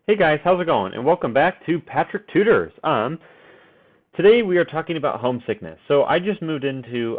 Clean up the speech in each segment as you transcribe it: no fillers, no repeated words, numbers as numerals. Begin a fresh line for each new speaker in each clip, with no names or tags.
Hey guys, how's it going? And welcome back to Patrick Tutors. Today we are talking about homesickness. So I just moved into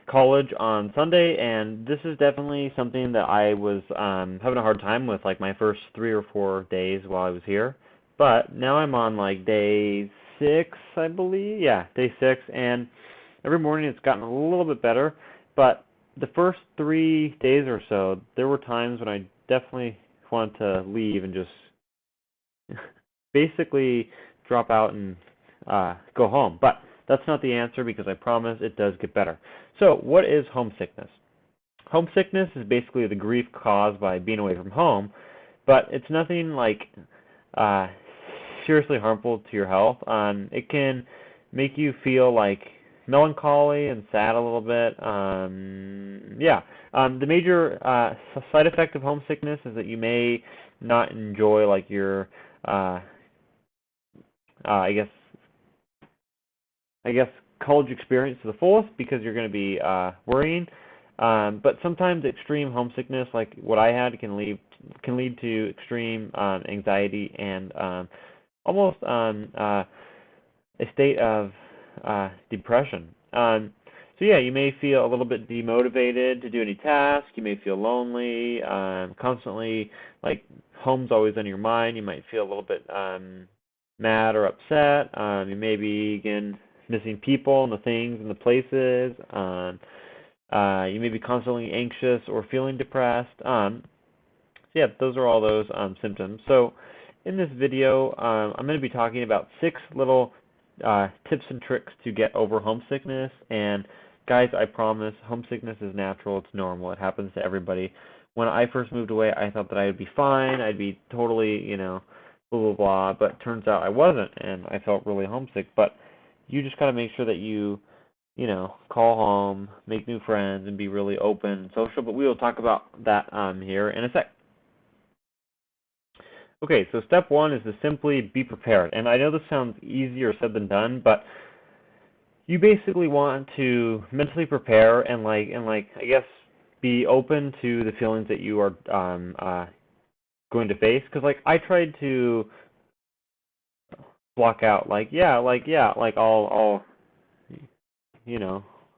college on Sunday, and this is definitely something that I was having a hard time with, like my first 3 or 4 days while I was here. But now I'm on like day 6, I believe. Yeah, day 6, and every morning it's gotten a little bit better. But the first 3 days or so, there were times when I definitely wanted to leave and just basically drop out and go home. But that's not the answer because I promise it does get better. So, what is homesickness? Homesickness is basically the grief caused by being away from home, but it's nothing like uh, seriously harmful to your health. It can make you feel like melancholy and sad a little bit. The major side effect of homesickness is that you may not enjoy like your uh, I guess college experience to the fullest because you're going to be worrying. But sometimes extreme homesickness, like what I had, can lead to extreme anxiety and almost a state of depression. So yeah, you may feel a little bit demotivated to do any task. You may feel lonely, constantly like home's always on your mind. You might feel a little bit mad or upset. You may begin missing people and the things and the places. You may be constantly anxious or feeling depressed. So yeah, those are all those symptoms. So in this video, I'm going to be talking about 6 little tips and tricks to get over homesickness. And guys, I promise, homesickness is natural. It's normal. It happens to everybody. When I first moved away, I thought that I would be fine. I'd be totally, blah, blah, blah. But turns out I wasn't, and I felt really homesick. But you just got to make sure that you call home, make new friends, and be really open and social. But we will talk about that here in a sec. Okay, so step 1 is to simply be prepared. And I know this sounds easier said than done, but you basically want to mentally prepare and I guess be open to the feelings that you are going to face. Because like I tried to block out I'll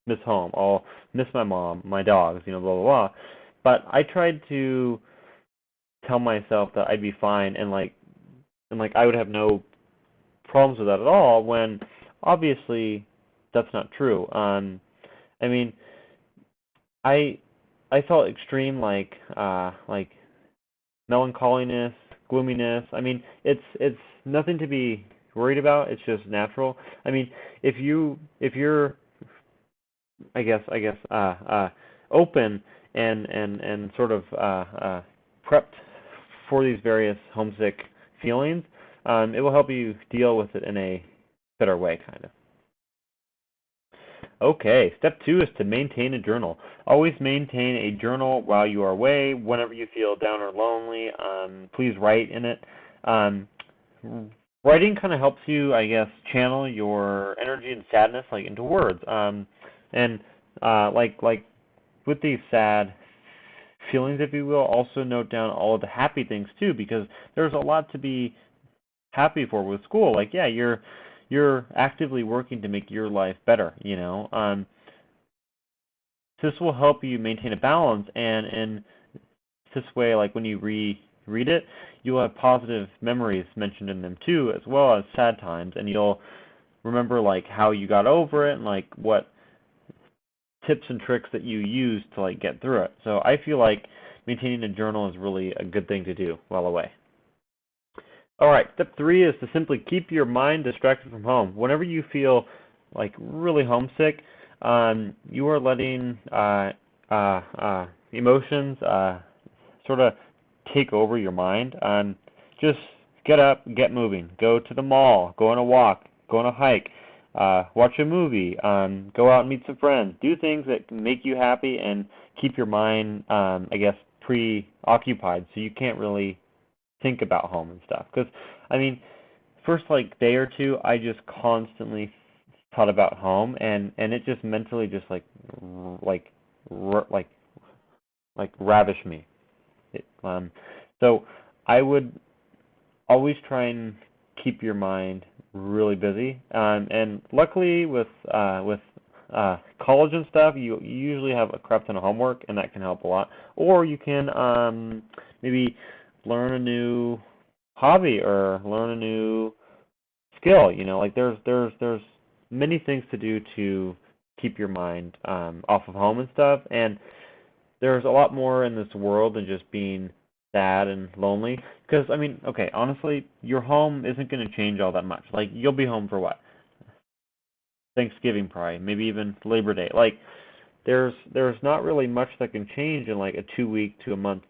miss home, I'll miss my mom, my dogs, blah blah blah. But I tried to tell myself that I'd be fine and I would have no problems with that at all when obviously that's not true. I mean, I I felt extreme like melancholiness, gloominess. I mean, it's nothing to be worried about. It's just natural. I mean, if you're open and sort of prepped for these various homesick feelings, it will help you deal with it in a better way, kind of. Okay, step 2 is to maintain a journal. Always maintain a journal while you are away. Whenever you feel down or lonely, please write in it. Um, Writing kind of helps you, I guess, channel your energy and sadness into words. And like with these sad feelings, if you will, also note down all of the happy things too, because there's a lot to be happy for with school. Like, yeah, you're actively working to make your life better. This will help you maintain a balance, and in this way, like when you read it, you'll have positive memories mentioned in them too, as well as sad times, and you'll remember like how you got over it and like what tips and tricks that you use to get through it. So I feel like maintaining a journal is really a good thing to do while away. All right, step 3 is to simply keep your mind distracted from home. Whenever you feel really homesick, you are letting emotions sort of take over your mind. Just get up, get moving. Go to the mall, go on a walk, go on a hike, watch a movie, go out and meet some friends. Do things that make you happy and keep your mind, preoccupied so you can't really think about home and stuff. Because, I mean, first day or two, I just constantly thought about home, and it just mentally just ravished me. So I would always try and keep your mind really busy. And luckily with college and stuff, you usually have a crap ton of homework, and that can help a lot. Or you can maybe learn a new hobby or learn a new skill. Like there's many things to do to keep your mind off of home and stuff. And there's a lot more in this world than just being sad and lonely. Because I mean, okay, honestly, your home isn't going to change all that much. Like you'll be home for what? Thanksgiving probably, maybe even Labor Day. Like there's not really much that can change in like a 2 week to a month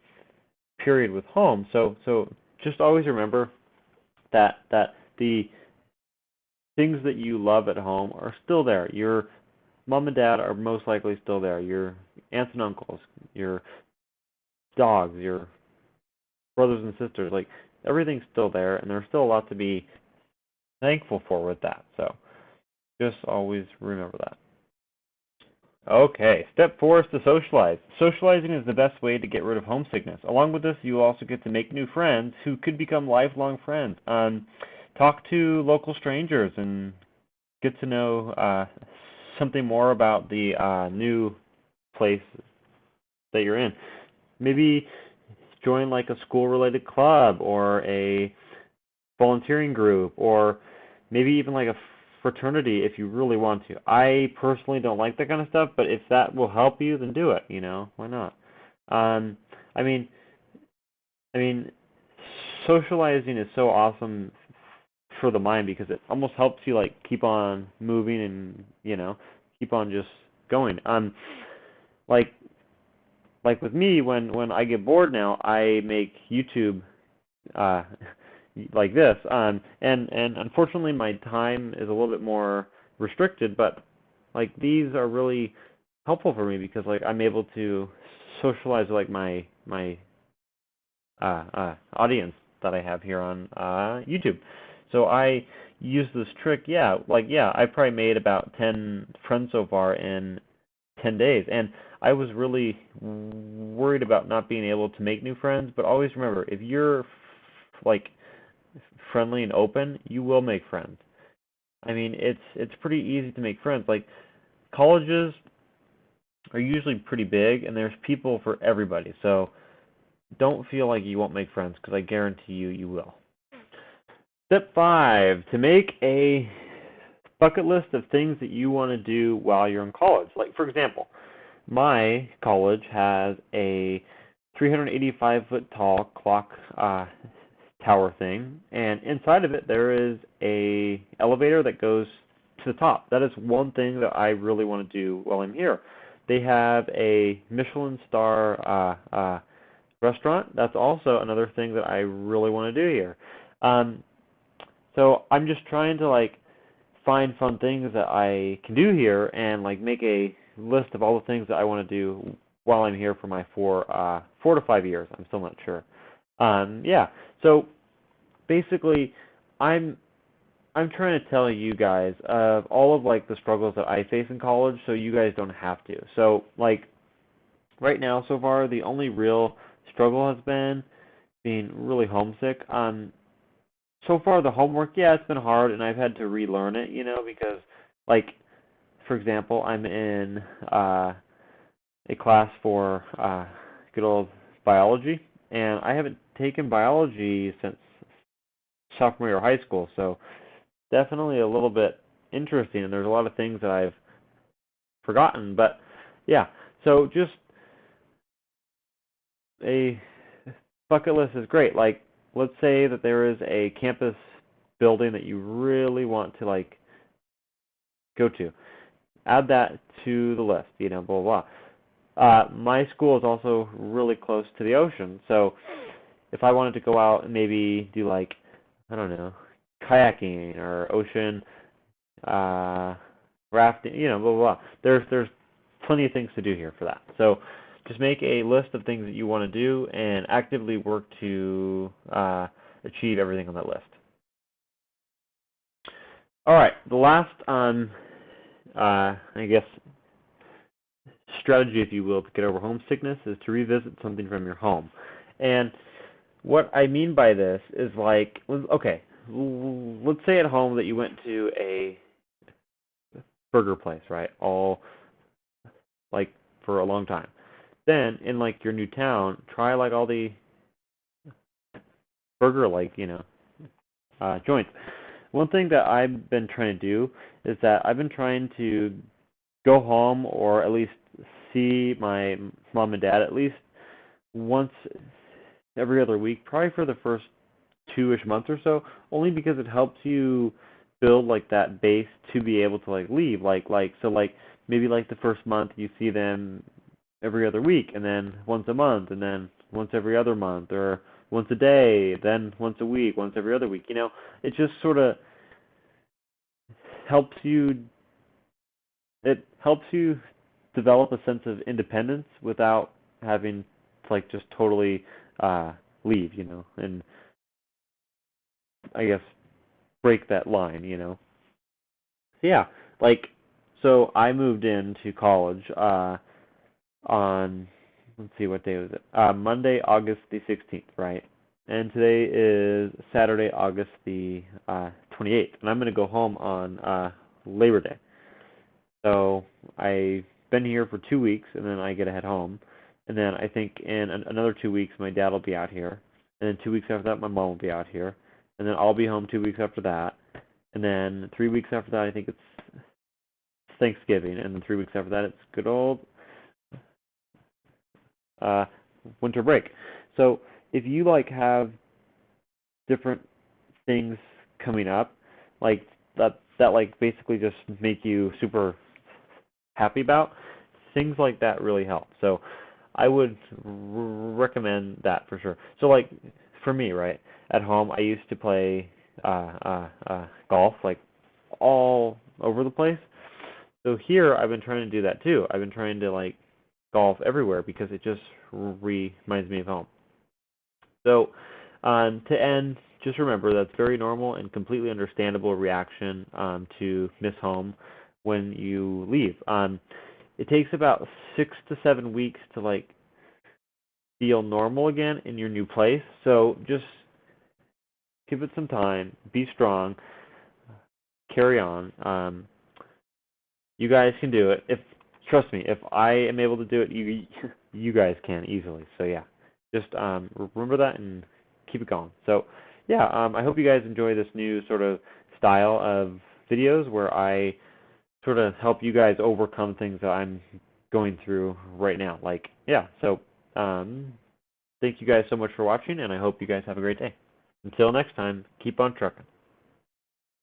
period with home. So just always remember that the things that you love at home are still there. Your mom and dad are most likely still there. Your aunts and uncles, your dogs, your brothers and sisters, like everything's still there, and there's still a lot to be thankful for with that. So just always remember that. Okay, step 4 is to socialize. Socializing is the best way to get rid of homesickness. Along with this, you also get to make new friends who could become lifelong friends. Talk to local strangers and get to know something more about the new place that you're in. Maybe join like a school-related club or a volunteering group, or maybe even like a fraternity if you really want to. I personally don't like that kind of stuff, but if that will help you, then do it. Why not? Um, I mean, I mean, socializing is so awesome for the mind because it almost helps you like keep on moving and keep on just going. Like like with me, when I get bored now, I make YouTube uh like this. And unfortunately my time is a little bit more restricted, but like these are really helpful for me because like I'm able to socialize with like my audience that I have here on YouTube. So I use this trick, I probably made about 10 friends so far in 10 days. And I was really worried about not being able to make new friends, but always remember, if you're like friendly and open, you will make friends. I mean, it's pretty easy to make friends. Like colleges are usually pretty big and there's people for everybody. So don't feel like you won't make friends because I guarantee you will. Step 5, to make a bucket list of things that you want to do while you're in college. Like for example, my college has a 385-foot tall clock tower thing, and inside of it there is a elevator that goes to the top. That is one thing that I really want to do while I'm here. They have a Michelin star restaurant. That's also another thing that I really want to do here. So I'm just trying to like find fun things that I can do here and like make a list of all the things that I want to do while I'm here for my 4 to 5 years. I'm still not sure. Yeah. So basically, I'm trying to tell you guys of all of like the struggles that I face in college, so you guys don't have to. So like right now, so far, the only real struggle has been being really homesick. So far the homework, yeah, it's been hard, and I've had to relearn it, because like for example, I'm in a class for good old biology, and I haven't taken biology since sophomore year of high school, so definitely a little bit interesting, and there's a lot of things that I've forgotten, but yeah, so just a bucket list is great. Like, let's say that there is a campus building that you really want to like go to. Add that to the list, blah, blah, blah. My school is also really close to the ocean, so if I wanted to go out and maybe do like, I don't know, kayaking or ocean rafting, blah, blah, blah. There's plenty of things to do here for that. So just make a list of things that you want to do and actively work to achieve everything on that list. All right, the last I guess strategy, if you will, to get over homesickness is to revisit something from your home. And what I mean by this is like, okay, let's say at home that you went to a burger place, right? All like for a long time. Then in like your new town, try like all the burger like, joints. One thing that I've been trying to do is that I've been trying to go home or at least see my mom and dad at least once every other week, probably for the first 2-ish months or so, only because it helps you build like that base to be able to like leave. Like maybe like the first month you see them every other week, and then once a month, and then once every other month, or once a day, then once a week, once every other week. It just sort of helps you. It helps you develop a sense of independence without having to like just totally leave, and I guess break that line. Yeah, like so I moved into college on, let's see, what day was it? Monday, August the 16th, right? And today is Saturday, August the 28th, and I'm going to go home on Labor Day. So I've been here for 2 weeks, and then I get to head home. And then I think in another 2 weeks, my dad will be out here. And then 2 weeks after that, my mom will be out here. And then I'll be home 2 weeks after that. And then 3 weeks after that, I think it's Thanksgiving. And then 3 weeks after that, it's good old uh, winter break. So if you like have different things coming up, like that like basically just make you super happy about, things like that really help. So I would recommend that for sure. So like for me, right, at home I used to play golf like all over the place. So here I've been trying to do that too. I've been trying to like golf everywhere because it just reminds me of home. So to end, just remember that's very normal and completely understandable reaction to miss home when you leave. It takes about 6 to 7 weeks to like feel normal again in your new place. So just give it some time, be strong, carry on. You guys can do it. If trust me, if I am able to do it, you guys can easily. So yeah, just remember that and keep it going. So yeah, I hope you guys enjoy this new sort of style of videos where I sort of help you guys overcome things that I'm going through right now. Like yeah, so thank you guys so much for watching, and I hope you guys have a great day. Until next time, keep on trucking.